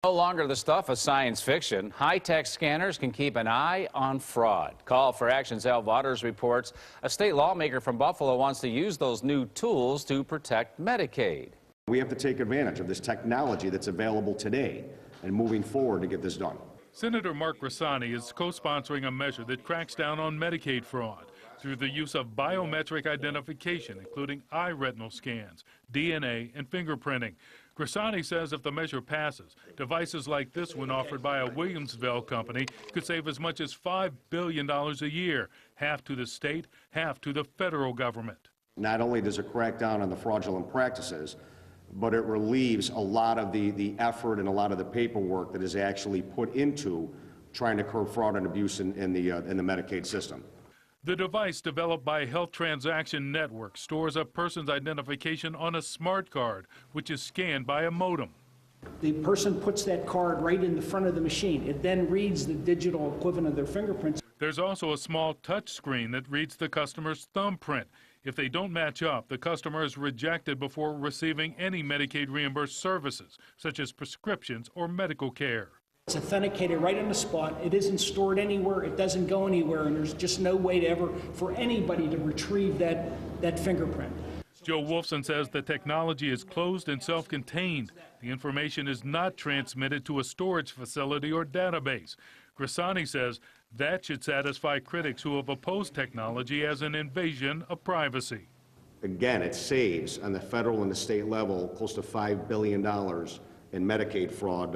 No longer the stuff of science fiction. High-tech scanners can keep an eye on fraud. Call for Action's Al Waters reports a state lawmaker from Buffalo wants to use those new tools to protect Medicaid. We have to take advantage of this technology that's available today and moving forward to get this done. Senator Mark Grassani is co-sponsoring a measure that cracks down on Medicaid fraud through the use of biometric identification, including eye retinal scans, DNA, and fingerprinting. Grassani says if the measure passes, devices like this one offered by a Williamsville company could save as much as $5 billion a year, half to the state, half to the federal government. Not only does it crack down on the fraudulent practices, but it relieves a lot of the effort and a lot of the paperwork that is actually put into trying to curb fraud and abuse in the Medicaid system. The device developed by Health Transaction Network stores a person's identification on a smart card, which is scanned by a modem. The person puts that card right in the front of the machine. It then reads the digital equivalent of their fingerprints. There's also a small touch screen that reads the customer's thumbprint. If they don't match up, the customer is rejected before receiving any Medicaid reimbursed services, such as prescriptions or medical care. It's authenticated right on the spot. It isn't stored anywhere. It doesn't go anywhere, and there's just no way to ever for anybody to retrieve that fingerprint. Joe Wolfson says the technology is closed and self-contained. The information is not transmitted to a storage facility or database. Grassani says that should satisfy critics who have opposed technology as an invasion of privacy. Again, it saves on the federal and the state level close to $5 billion in Medicaid fraud.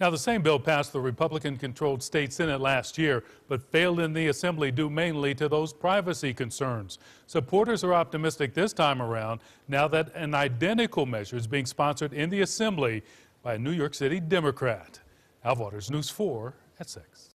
Now, the same bill passed the Republican-controlled state Senate last year, but failed in the Assembly due mainly to those privacy concerns. Supporters are optimistic this time around now that an identical measure is being sponsored in the Assembly by a New York City Democrat. Al Waters, News 4 at 6.